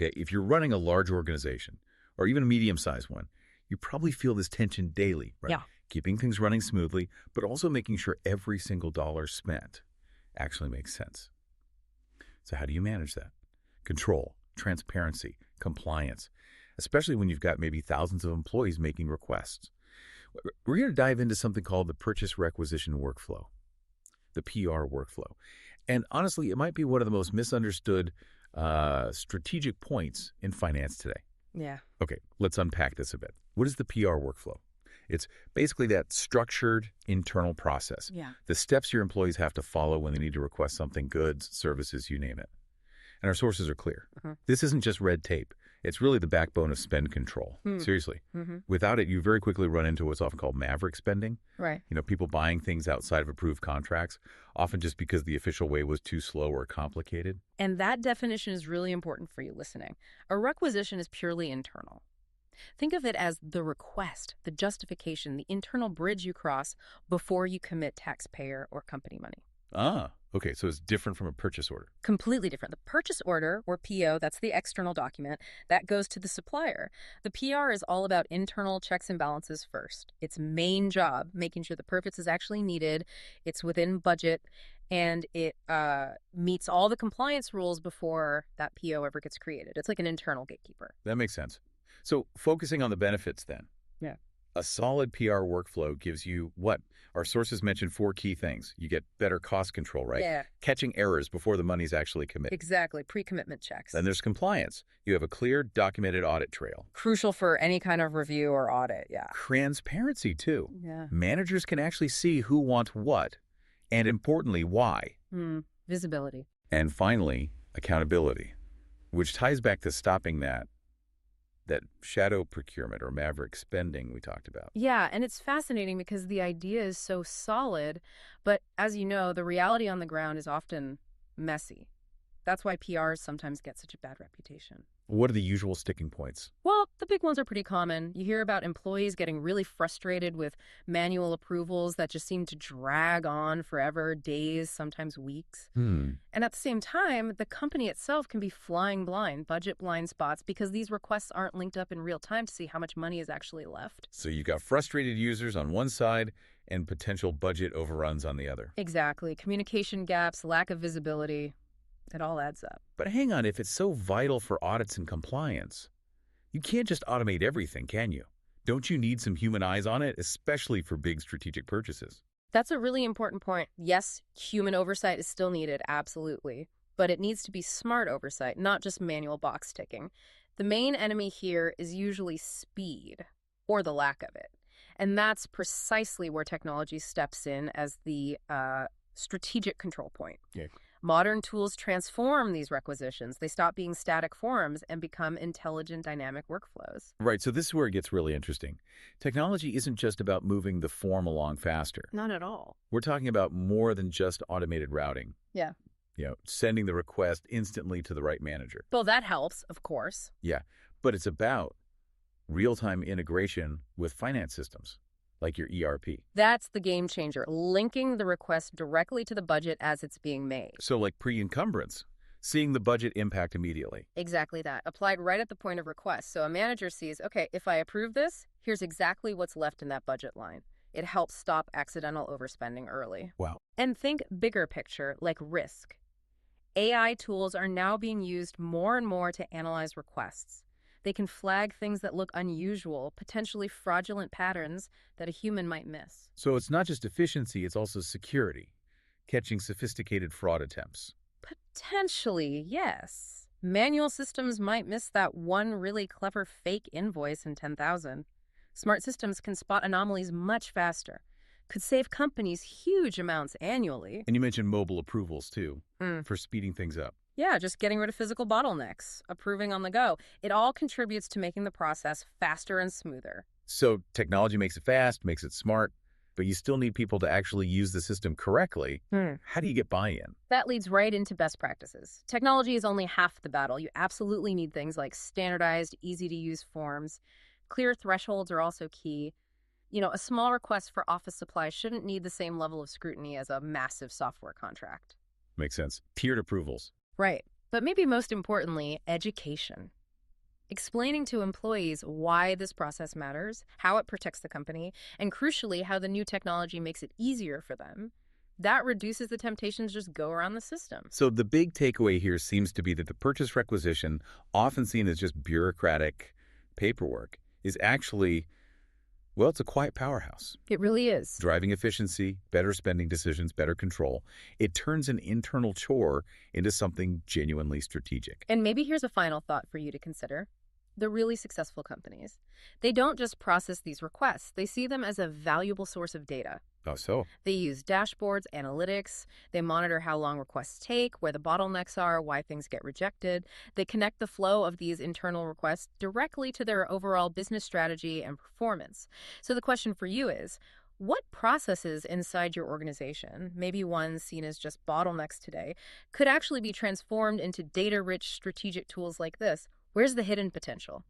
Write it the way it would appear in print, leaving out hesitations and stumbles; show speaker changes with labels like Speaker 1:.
Speaker 1: Okay, if you're running a large organization or even a medium-sized one, you probably feel this tension daily, right?
Speaker 2: Yeah.
Speaker 1: Keeping things running smoothly, but also making sure every single dollar spent actually makes sense. So how do you manage that? Control, transparency, compliance, especially when you've got maybe thousands of employees making requests. We're going to dive into something called the purchase requisition workflow, the PR workflow. And honestly, it might be one of the most misunderstood strategic points in finance today.
Speaker 2: Yeah.
Speaker 1: Okay, let's unpack this a bit. What is the PR workflow? It's basically that structured internal process.
Speaker 2: Yeah.
Speaker 1: The steps your employees have to follow when they need to request something, goods, services, you name it. And our sources are clear. This isn't just red tape. It's really the backbone of spend control. Seriously. Without it, you very quickly run into what's often called maverick spending.
Speaker 2: Right.
Speaker 1: You know, people buying things outside of approved contracts, often just because the official way was too slow or complicated.
Speaker 2: And that definition is really important for you listening. A requisition is purely internal. Think of it as the request, the justification, the internal bridge you cross before you commit taxpayer or company money.
Speaker 1: Ah, okay, so it's different from a purchase order.
Speaker 2: Completely different. The purchase order, or PO, that's the external document, that goes to the supplier. The PR is all about internal checks and balances first. Its main job, making sure the purchase is actually needed, it's within budget, and it meets all the compliance rules before that PO ever gets created. It's like an internal gatekeeper.
Speaker 1: That makes sense. So focusing on the benefits then.
Speaker 2: Yeah.
Speaker 1: A solid PR workflow gives you what? Our sources mentioned 4 key things. You get better cost control, right?
Speaker 2: Yeah.
Speaker 1: Catching errors before the money's actually committed.
Speaker 2: Exactly. Pre-commitment checks.
Speaker 1: Then there's compliance. You have a clear, documented audit trail.
Speaker 2: Crucial for any kind of review or audit, yeah.
Speaker 1: Transparency, too.
Speaker 2: Yeah.
Speaker 1: Managers can actually see who wants what, and importantly, why.
Speaker 2: Visibility.
Speaker 1: And finally, accountability, which ties back to stopping that shadow procurement or maverick spending we talked about.
Speaker 2: Yeah, and it's fascinating because the idea is so solid, but as you know, the reality on the ground is often messy. That's why PRs sometimes get such a bad reputation.
Speaker 1: What are the usual sticking points?
Speaker 2: Well, the big ones are pretty common. You hear about employees getting really frustrated with manual approvals that just seem to drag on forever, days, sometimes weeks. And at the same time, the company itself can be flying blind, budget blind spots, because these requests aren't linked up in real time to see how much money is actually left.
Speaker 1: So you've got frustrated users on one side and potential budget overruns on the other.
Speaker 2: Exactly. Communication gaps, lack of visibility. It all adds up.
Speaker 1: But hang on, if it's so vital for audits and compliance, you can't just automate everything, can you? Don't you need some human eyes on it, especially for big strategic purchases?
Speaker 2: That's a really important point. Yes, human oversight is still needed, absolutely. But it needs to be smart oversight, not just manual box ticking. The main enemy here is usually speed, or the lack of it. And that's precisely where technology steps in as the strategic control point.
Speaker 1: Yeah.
Speaker 2: Modern tools transform these requisitions. They stop being static forms and become intelligent, dynamic workflows.
Speaker 1: Right, so this is where it gets really interesting. Technology isn't just about moving the form along faster.
Speaker 2: Not at all.
Speaker 1: We're talking about more than just automated routing.
Speaker 2: Yeah.
Speaker 1: You know, sending the request instantly to the right manager.
Speaker 2: Well, that helps, of course.
Speaker 1: Yeah, but it's about real-time integration with finance systems, like your ERP.
Speaker 2: That's the game changer, linking the request directly to the budget as it's being made.
Speaker 1: So like pre-encumbrance, seeing the budget impact immediately.
Speaker 2: Exactly that, applied right at the point of request. So a manager sees, okay, if I approve this, here's exactly what's left in that budget line. It helps stop accidental overspending early.
Speaker 1: Wow.
Speaker 2: And think bigger picture, like risk. AI tools are now being used more and more to analyze requests. They can flag things that look unusual, potentially fraudulent patterns that a human might miss.
Speaker 1: So it's not just efficiency, it's also security, catching sophisticated fraud attempts.
Speaker 2: Potentially, yes. Manual systems might miss that one really clever fake invoice in 10,000. Smart systems can spot anomalies much faster. Could save companies huge amounts annually.
Speaker 1: And you mentioned mobile approvals, too, for speeding things up.
Speaker 2: Yeah, just getting rid of physical bottlenecks, approving on the go. It all contributes to making the process faster and smoother.
Speaker 1: So technology makes it fast, makes it smart, but you still need people to actually use the system correctly. How do you get buy-in?
Speaker 2: That leads right into best practices. Technology is only half the battle. You absolutely need things like standardized, easy-to-use forms. Clear thresholds are also key. You know, a small request for office supplies shouldn't need the same level of scrutiny as a massive software contract.
Speaker 1: Makes sense. Tiered approvals.
Speaker 2: Right. But maybe most importantly, education. Explaining to employees why this process matters, how it protects the company, and crucially, how the new technology makes it easier for them. That reduces the temptation to just go around the system.
Speaker 1: So the big takeaway here seems to be that the purchase requisition, often seen as just bureaucratic paperwork, is actually, well, it's a quiet powerhouse.
Speaker 2: It really is.
Speaker 1: Driving efficiency, better spending decisions, better control. It turns an internal chore into something genuinely strategic.
Speaker 2: And maybe here's a final thought for you to consider. The really successful companies, they don't just process these requests, they see them as a valuable source of data.
Speaker 1: Oh, so?
Speaker 2: They use dashboards, analytics, they monitor how long requests take, where the bottlenecks are, why things get rejected. They connect the flow of these internal requests directly to their overall business strategy and performance. So the question for you is, what processes inside your organization, maybe ones seen as just bottlenecks today, could actually be transformed into data-rich strategic tools like this? Where's the hidden potential?